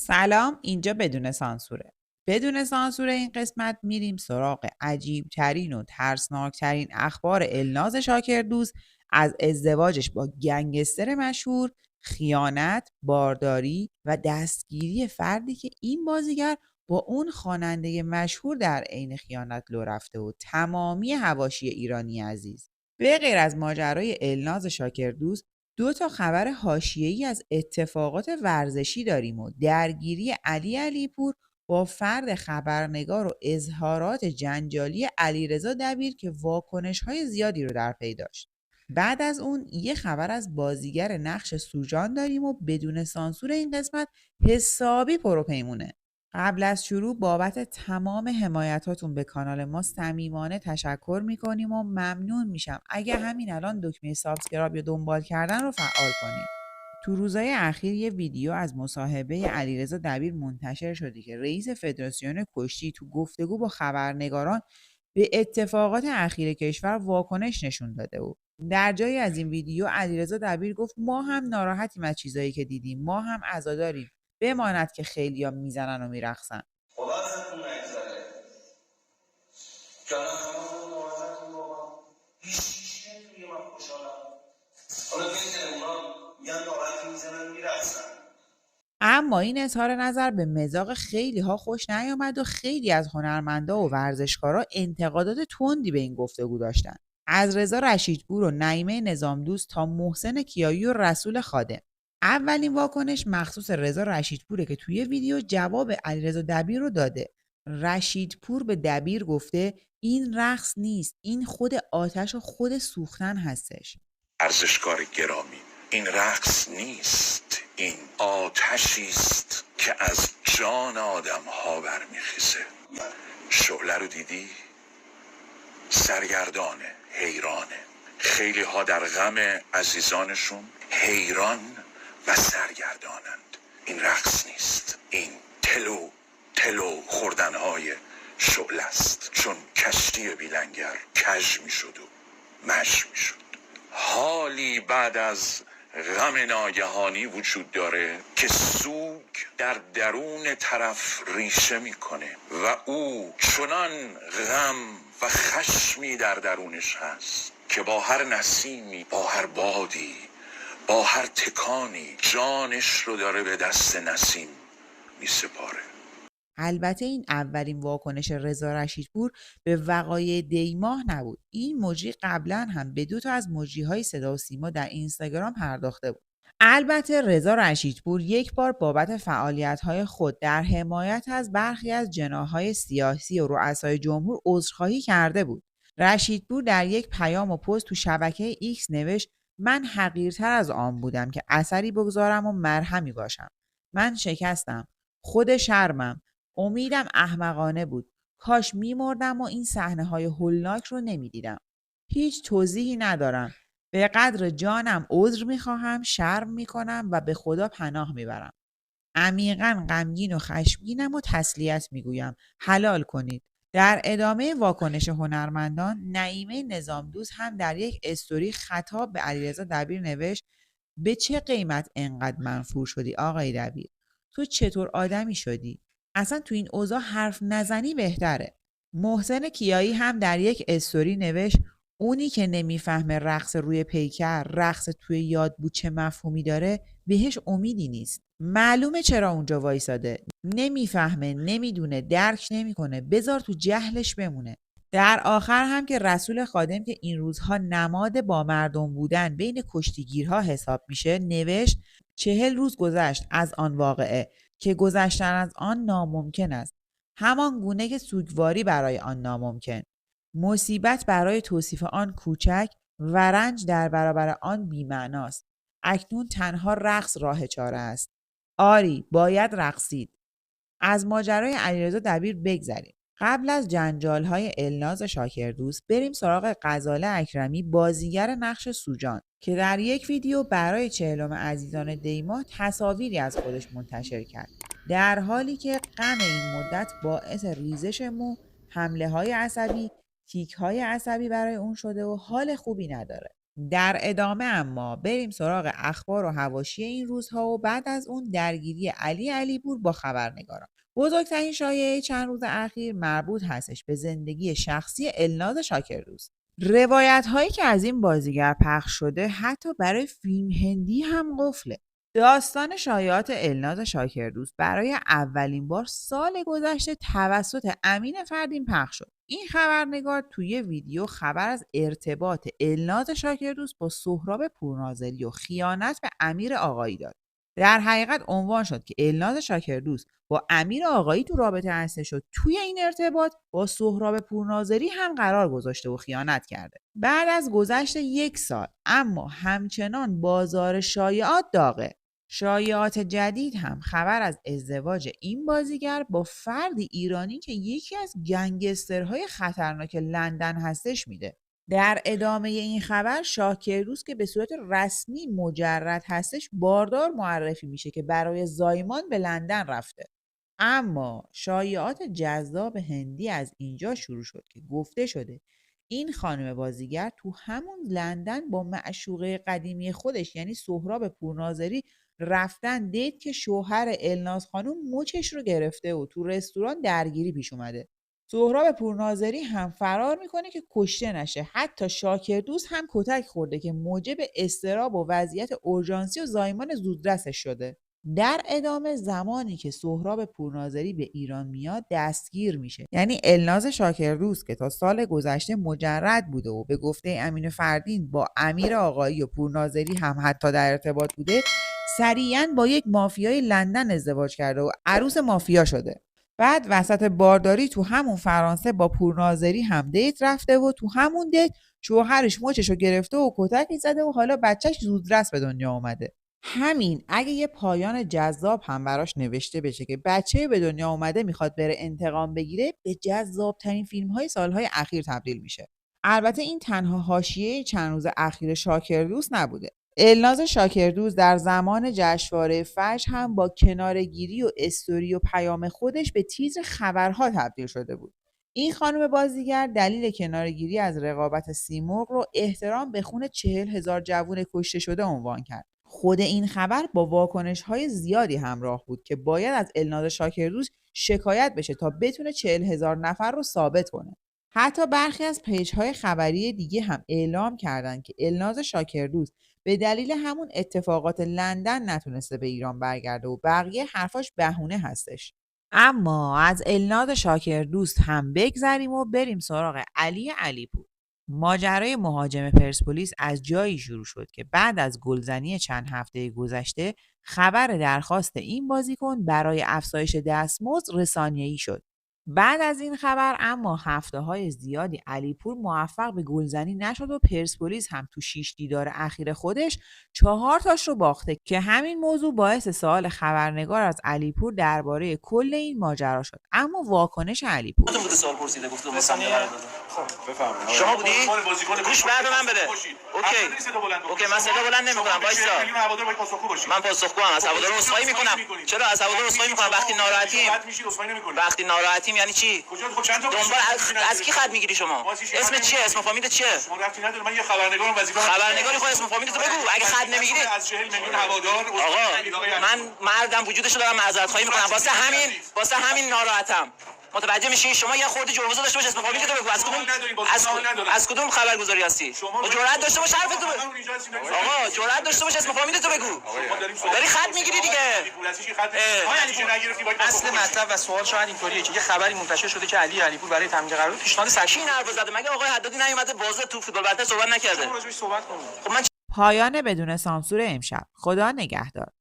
سلام، اینجا بدون سانسوره. بدون سانسور این قسمت میریم سراغ عجیب ترین و ترسناک ترین اخبار الناز شاکردوست از ازدواجش با گنگستر مشهور، خیانت، بارداری و دستگیری فردی که این بازیگر با اون خواننده مشهور در عین خیانت لو رفته و تمامی حواشی ایرانی عزیز. به غیر از ماجرای الناز شاکردوست، دو تا خبر حاشیه‌ای از اتفاقات ورزشی داریم و درگیری علی علیپور با فرد خبرنگار و اظهارات جنجالی علیرضا دبیر که واکنش‌های زیادی رو در پی داشت. بعد از اون یه خبر از بازیگر نقش سوجان داریم و بدون سانسور این قسمت حسابی پروپیمونه. قبل از شروع بابت تمام حمایتاتون به کانال ما صمیمانه تشکر میکنیم و ممنون میشم اگه همین الان دکمه سابسکرایب یا دنبال کردن رو فعال کنید. تو روزهای اخیر یه ویدیو از مصاحبه علیرضا دبیر منتشر شده که رئیس فدراسیون کشتی تو گفتگو با خبرنگاران به اتفاقات اخیر کشور واکنش نشون داده بود. در جایی از این ویدیو علیرضا دبیر گفت ما هم ناراحتیم از چیزایی که دیدیم، ما هم عزاداریم، بماند که خیلیا میزنن و میرقصن. خدا ازتون نگذره. جانم همون ناراحتم واقعا. هیچ چیزی نمیگه من خوشحالم. حالا بگذره اونا میگن ناراحتی میزنن میرقصن. اما این اظهار نظر به مذاق خیلی ها خوش نیامد و خیلی از هنرمندا و ورزشکارا انتقادات تندی به این گفتگو داشتن. از رضا رشیدپور و نعیمه نظامدوست تا محسن کیایی و رسول خادم. اولین واکنش مخصوص رضا رشیدپوره که توی ویدیو جواب علیرضا دبیر رو داده. رشیدپور به دبیر گفته این رقص نیست، این خود آتش و خود سوختن هستش. ورزشکار گرامی، این رقص نیست، این آتشی است که از جان آدم ها برمیخیزه. شعله رو دیدی؟ سرگردانه، حیرانه. خیلی ها در غم عزیزانشون حیران و سرگردانند. این رقص نیست، این تلو خوردنهای شعله است، چون کشتی بیلنگر کژ می شد و مژ می شد. حالی بعد از غم ناگهانی وجود داره که سوگ در درون طرف ریشه میکنه و او چنان غم و خشمی در درونش هست که با هر نسیمی، با هر بادی، با هر تکانی جانش رو داره به دست نسیم میسپاره. البته این اولین واکنش رضا رشیدپور به وقایع دیماه نبود. این مجری قبلا هم به 2 تا از مجری‌های صدا و سیما در اینستاگرام پرداخته بود. البته رضا رشیدپور یک بار بابت فعالیت‌های خود در حمایت از برخی از جناح‌های سیاسی و رؤسای جمهور عذرخواهی کرده بود. رشیدپور در یک پیام و پست تو شبکه ایکس نوشت من حقیرتر از آن بودم که اثری بگذارم و مرهمی باشم. من شکستم. خود شرمم. امیدم احمقانه بود. کاش میمردم و این صحنه‌های هولناک رو نمیدیدم. هیچ توضیحی ندارم. به قدر جانم عذر میخواهم، شرم میکنم و به خدا پناه میبرم. عمیقاً غمگین و خشمگینم و تسلیت میگویم. حلال کنید. در ادامه واکنش هنرمندان، نعیمه نظامدوست هم در یک استوری خطاب به علیرضا دبیر نوشت به چه قیمت انقدر منفور شدی آقای دبیر؟ تو چطور آدمی شدی؟ اصلا تو این اوضاع حرف نزنی بهتره. محسن کیایی هم در یک استوری نوشت اونی که نمیفهمه رقص روی پیکر، رقص توی یاد بود چه مفهومی داره، بهش امیدی نیست. معلومه چرا اونجا وایساده. نمیفهمه، نمیدونه، درک نمیکنه. بذار تو جهلش بمونه. در آخر هم که رسول خادم که این روزها نماد با مردم بودن بین کشتیگیرها حساب میشه نوشت 40 روز گذشت از آن واقعه که گذشتن از آن ناممکن است. همان گونه که سوگواری برای آن ناممکن. مصیبت برای توصیف آن کوچک و رنج در برابر آن بی‌معناست. اکنون تنها رقص راه چاره است. آری باید رقصید. از ماجرای علیرضا دبیر بگذریم. قبل از جنجال‌های الناز شاکردوست بریم سراغ غزاله اکرمی بازیگر نقش سوجان که در یک ویدیو برای 40م عزیزان دیما تصاویری از خودش منتشر کرد. در حالی که غم این مدت باعث ریزش مو، حمله‌های عصبی، تیک‌های عصبی برای اون شده و حال خوبی نداره. در ادامه اما بریم سراغ اخبار و حواشی این روزها و بعد از اون درگیری علی علیپور با خبرنگاران. بزرگترین شایعه چند روز اخیر مربوط هستش به زندگی شخصی الناز شاکردوست. روایت هایی که از این بازیگر پخش شده حتی برای فیلم هندی هم قفله. داستان شایعات الناز شاکردوست برای اولین بار سال گذشته توسط امین فردین پخش شد. این خبرنگار توی ویدیو خبر از ارتباط الناز شاکردوست با سهراب پورنازلی و خیانت به امیر آقایی داد. در حقیقت عنوان شد که الناز شاکردوست با امیر آقایی تو رابطه هستش و توی این ارتباط با سهراب پورناظری هم قرار گذاشته و خیانت کرده. بعد از گذشت 1 سال اما همچنان بازار شایعات داغه. شایعات جدید هم خبر از ازدواج این بازیگر با فردی ایرانی که یکی از گنگسترهای خطرناک لندن هستش میده. در ادامه این خبر شاکردوست که به صورت رسمی مجرد هستش باردار معرفی میشه که برای زایمان به لندن رفته. اما شایعات جذاب هندی از اینجا شروع شد که گفته شده این خانم بازیگر تو همون لندن با معشوقه قدیمی خودش یعنی سهراب پورناظری رفتن دیت که شوهر الناز خانم مچش رو گرفته و تو رستوران درگیری پیش اومده. سهراب پورناظری هم فرار میکنه که کشته نشه. حتی شاکردوست هم کتک خورده که موجب اضطراب و وضعیت اورژانسی و زایمان زودرسش شده. در ادامه زمانی که سهراب پورناظری به ایران میاد دستگیر میشه. یعنی الناز شاکردوست که تا سال گذشته مجرد بوده و به گفته امین فردین با امیر آقایی و پورناظری هم حتی در ارتباط بوده، سریعاً با یک مافیای لندن ازدواج کرده و عروس مافیا شده. بعد وسط بارداری تو همون فرانسه با پورناظری هم دیت رفته و تو همون دیت شوهرش مچشو گرفته و کتکی زده و حالا بچهش زودرس به دنیا اومده. همین اگه یه پایان جذاب هم براش نوشته بشه که بچه به دنیا اومده میخواد بره انتقام بگیره، به جذابترین فیلم‌های سالهای اخیر تبدیل میشه. البته این تنها حاشیه چند روز اخیر شاکردوست نبوده. الناز شاکردوست در زمان جشنواره فجر هم با کناره‌گیری و استوری و پیام خودش به تیتر خبرها تبدیل شده بود. این خانم بازیگر دلیل کناره‌گیری از رقابت سیمرغ رو احترام به خون 40,000 جوون کشته شده عنوان کرد. خود این خبر با واکنش‌های زیادی همراه بود که باید از الناز شاکردوست شکایت بشه تا بتونه 40,000 نفر رو ثابت کنه. حتی برخی از پیج‌های خبری دیگه هم اعلام کردند که الناز شاکردوست به دلیل همون اتفاقات لندن نتونسته به ایران برگرده و بقیه حرفاش بهونه هستش. اما از الناز شاکردوست هم بگذریم و بریم سراغ علی علیپور. ماجرای مهاجم پرسپولیس از جایی شروع شد که بعد از گلزنی چند هفته گذشته خبر درخواست این بازیکن برای افزایش دستمزد رسانه‌ای شد. بعد از این خبر اما هفته‌های زیادی علیپور موفق به گلزنی نشد و پرسپولیس هم تو 6 دیدار اخیر خودش 4 تاش رو باخته که همین موضوع باعث سوال خبرنگار از علیپور درباره کل این ماجرا شد. اما واکنش علیپور تو بود سوال پرسیده گفتم واسه بفرمایید شما بودی گوش بعد من بده. اوکی من صدا بلند نمی‌کنم وایسا. من پاسخگوام از هوادار عذرخواهی می‌کنم. چرا از هوادار عذرخواهی می‌کنم وقتی ناراحتیم یعنی چی؟ دنبال از کی خط میگیری شما؟ اسم چیه؟ اسم فامیلت چیه؟ شما رفتی نداره من یه خبرنگارم وظیفه خبرنگاری خود اسم فامیلت تو بگو. اگه خط نمیگیری از 40 میلیون هوادار آقا من مردم وجودشو دارم معذرت خواهی می‌کنم واسه همین ناراحتم. متوجه میشی؟ شما یه خورده جرأت داشته باش اسم فامیلت تو بگو. از کدوم خبرگزاری هستی؟ جرأت داشته باش حرف تو بگو. آقا جرأت داشته باش اسم فامیلت تو بگو. داری خط میگیری دیگه. اصل مطلب و سوال شاید اینطوریه که یه خبری منتشر شده که علی علیپور برای تمدید قرارداد پیشنهاد سکشی این حرف زده. مگه آقای حدادی نیومده بازه تو فوتبال برتر صحبت نکرده؟ راجعش صحبت کنیم. خب من پایان بدون سانسور امشب. خدا نگهدار.